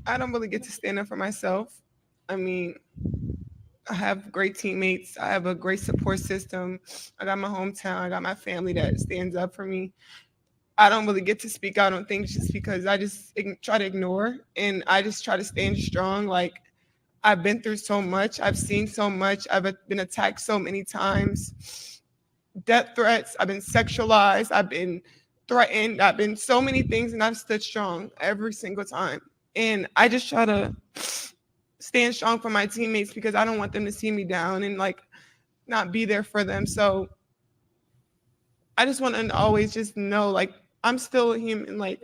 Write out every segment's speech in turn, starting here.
I don't really get to stand up for myself. I mean, I have great teammates. I have a great support system. I got my hometown. I got my family that stands up for me. I don't really get to speak out on things just because I just try to ignore and I just try to stand strong. Like, I've been through so much. I've seen so much. I've been attacked so many times. Death threats. I've been sexualized. I've been threatened. I've been so many things, and I've stood strong every single time. And I just try to stand strong for my teammates because I don't want them to see me down and like not be there for them. So I just want them to always just know like I'm still a human. Like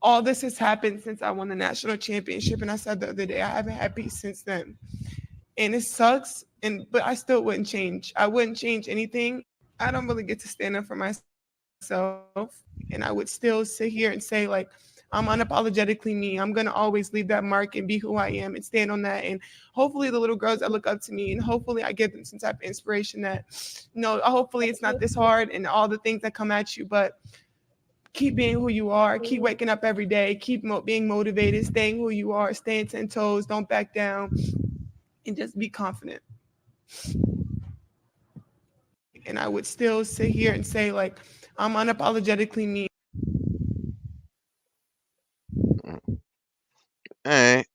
all this has happened since I won the national championship. And I said the other day, I haven't had peace since then. And it sucks. And but I still wouldn't change. I wouldn't change anything. I don't really get to stand up for myself. And I would still sit here and say, like, I'm unapologetically me. I'm gonna always leave that mark and be who I am and stand on that. And hopefully the little girls that look up to me and hopefully I give them some type of inspiration that no, hopefully it's not this hard and all the things that come at you, but keep being who you are, keep waking up every day, keep being motivated, staying who you are, staying 10 toes, don't back down, and just be confident. And I would still sit here and say, like, I'm unapologetically me. All right,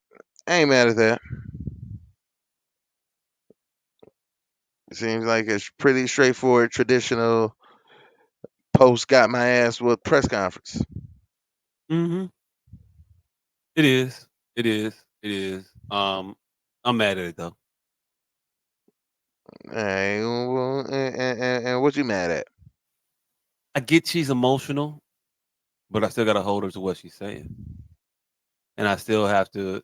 I ain't mad at that. It seems like it's pretty straightforward, traditional post got my ass with press conference. Mm-hmm. It is. It is. It is. I'm mad at it though. All right, well, and what you mad at? I get she's emotional, but I still gotta hold her to what she's saying, and I still have to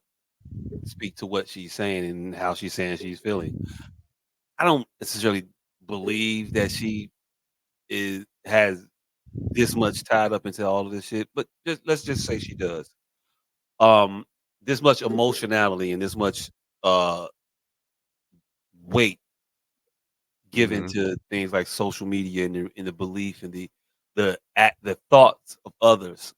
speak to what she's saying and how she's saying she's feeling. I don't necessarily believe that she is has this much tied up into all of this shit, but just let's just say she does. Um, this much emotionality and this much uh weight given Mm-hmm. to things like social media and the belief and the thoughts of others.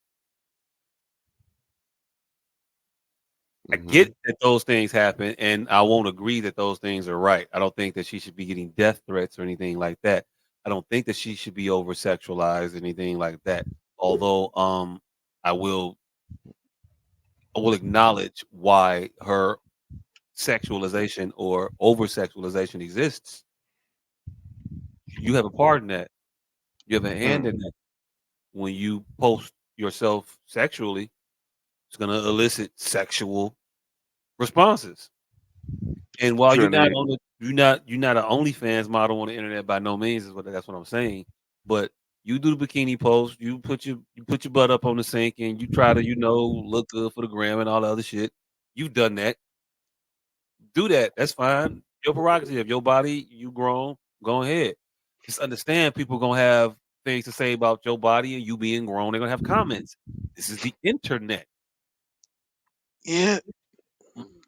I Mm-hmm. get that those things happen, and I won't agree that those things are right. I don't think that she should be getting death threats or anything like that. I don't think that she should be over sexualized, anything like that. Although, I will I will acknowledge why her sexualization or over sexualization exists. You have a part in that. You have a hand in Mm. that. When you post yourself sexually, it's going to elicit sexual responses. And while you're not Trinity. on the you're not an OnlyFans model on the internet by no means is what that's what I'm saying. But you do the bikini post, you put your butt up on the sink and you try to, look good for the gram and all the other shit. You've done that. Do that. That's fine. Your prerogative, your body, you grown, go ahead. Just understand people gonna have things to say about your body and you being grown. They're gonna have comments. This is the internet. Yeah.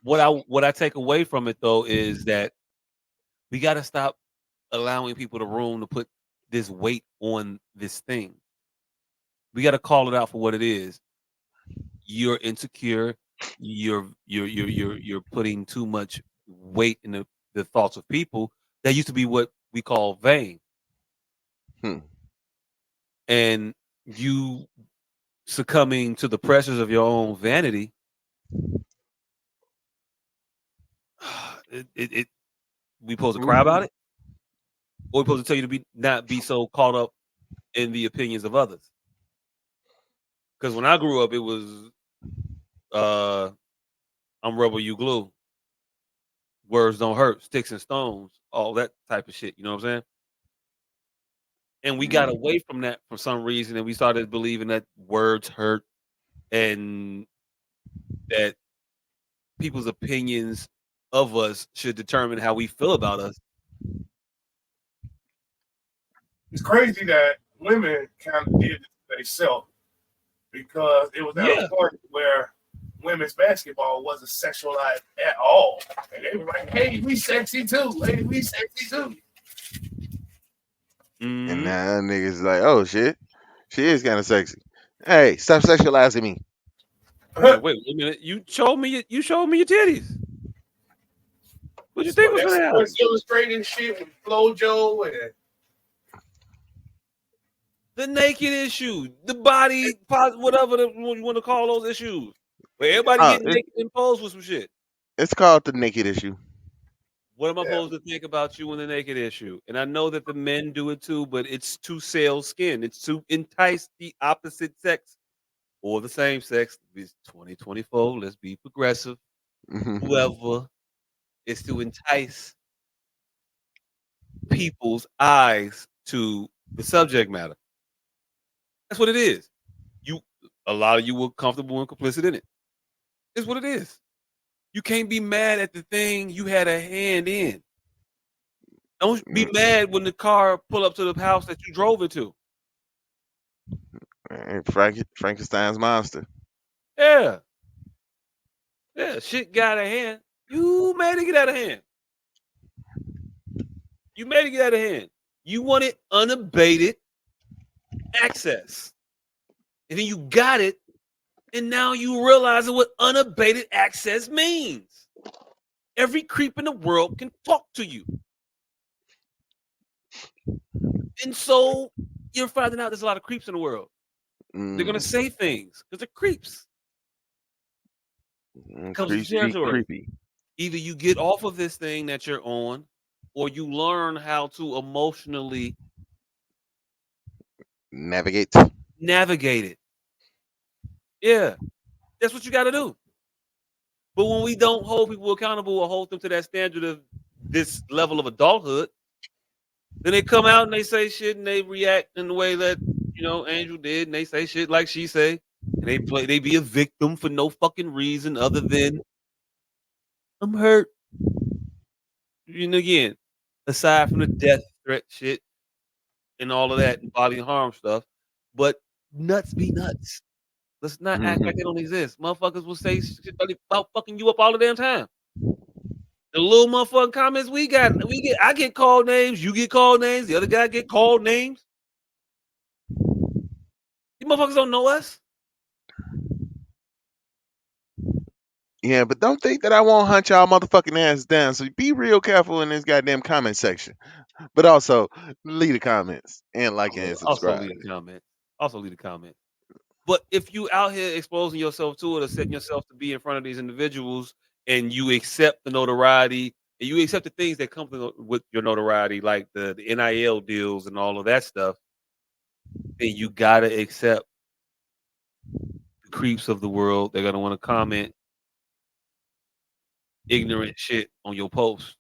What I take away from it though is that we gotta stop allowing people the room to put this weight on this thing. We got to call it out for what it is. You're insecure. You're putting too much weight in the thoughts of people. That used to be what we call vain, Hmm. and you succumbing to the pressures of your own vanity. It we supposed to cry about Mhm. it, or we supposed to tell you to be not be so caught up in the opinions of others. Because when I grew up, it was uh, I'm rubber, you glue. Words don't hurt, sticks and stones, all that type of shit. You know what I'm saying? And we got Mm. away from that for some reason, and we started believing that words hurt and that people's opinions of us should determine how we feel about us. It's crazy that women kind of did this themselves because it was at a Yeah. point where women's basketball wasn't sexualized at all. And they were like, hey, we sexy too. Hey, we sexy too. And Mhm. now niggas like, oh shit, she is kind of sexy. Hey, stop sexualizing me. Like, wait a minute. You showed me your titties. What you think was That's gonna happen? Sports Illustrated shit with FloJo and The naked issue, the body, whatever you want to call those issues, where everybody Oh, getting naked and posed with some shit. it's called the naked issue. What am I yeah. supposed to think about you in the naked issue? And I know that the men do it too, but it's to sell skin. It's to entice the opposite sex or the same sex. It's 2024. Let's be progressive. Mhm. Whoever is to entice people's eyes to the subject matter. That's what it is. You, a lot of you were comfortable and complicit in it. It's what it is. You can't be mad at the thing you had a hand in. Don't be mad when the car pull up to the house that you drove it to. Frankenstein's monster. Yeah, yeah, shit got out of hand. You made it get out of hand. You made it get out of hand. You wanted unabated access. And then you got it, and now you realize what unabated access means. Every creep in the world can talk to you. And so you're finding out there's a lot of creeps in the world. They're gonna Mm, say things because they're creeps. It comes with the creepy, territory. creepy. Either you get off of this thing that you're on, or you learn how to emotionally Navigate. navigate it. Yeah, that's what you got to do. But when we don't hold people accountable or hold them to that standard of this level of adulthood, then they come out and they say shit and they react in the way that Angel did, and they say shit like she say, and they be a victim for no fucking reason other than I'm hurt. And again, aside from the death threat shit and all of that and bodily harm stuff, but nuts be nuts. Let's not act like Mhm. they don't exist. Motherfuckers will say shit about fucking you up all the damn time. The little motherfucking comments I get called names, you get called names, the other guy get called names. You motherfuckers don't know us. Yeah, but don't think that I won't hunt y'all motherfucking ass down. So be real careful in this goddamn comment section. But also leave the comments and like and Also subscribe. leave a comment. Also leave a comment. But if you out here exposing yourself to it or setting yourself to be in front of these individuals and you accept the notoriety and you accept the things that come with your notoriety, like the NIL deals and all of that stuff, then you gotta accept the creeps of the world. They're gonna want to comment ignorant shit on your post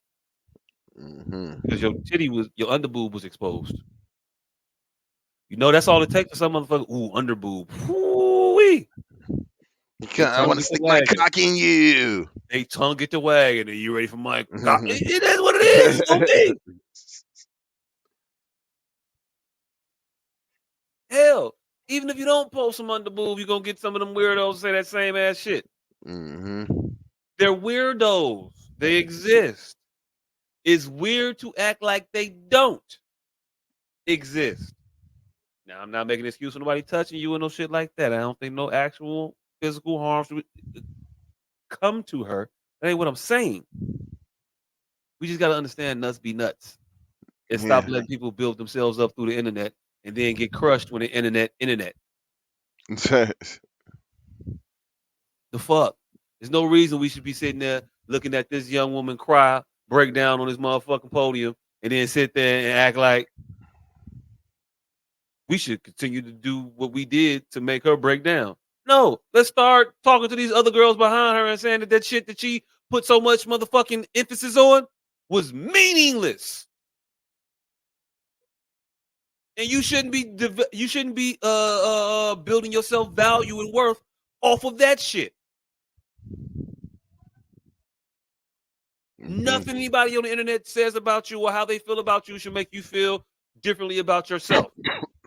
because Hmm. your underboob was exposed. That's all it takes for some motherfucker. Ooh, underboob. Woo-wee. They I tongue want to get the stick my wagging. cock in you. They tongue get the wagging. Are you ready for my cock? It is what it is. It's gonna be. Hell, even if you don't post some underboob, you're gonna get some of them weirdos to say that same ass shit. Hmm. They're weirdos. They exist. It's weird to act like they don't exist. Now, I'm not making an excuse for nobody touching you and no shit like that. I don't think no actual physical harm should come to her. That ain't what I'm saying. We just gotta understand nuts be nuts and stop Yeah. letting people build themselves up through the internet and then get crushed when the internet. The fuck? There's no reason we should be sitting there looking at this young woman cry, break down on this motherfucking podium, and then sit there and act like we should continue to do what we did to make her break down. No, let's start talking to these other girls behind her and saying that shit that she put so much motherfucking emphasis on was meaningless. And you shouldn't be building yourself value and worth off of that shit. Hmm. Nothing anybody on the internet says about you or how they feel about you should make you feel differently about yourself.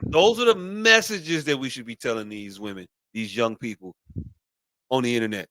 Those are the messages that we should be telling these women, these young people on the internet.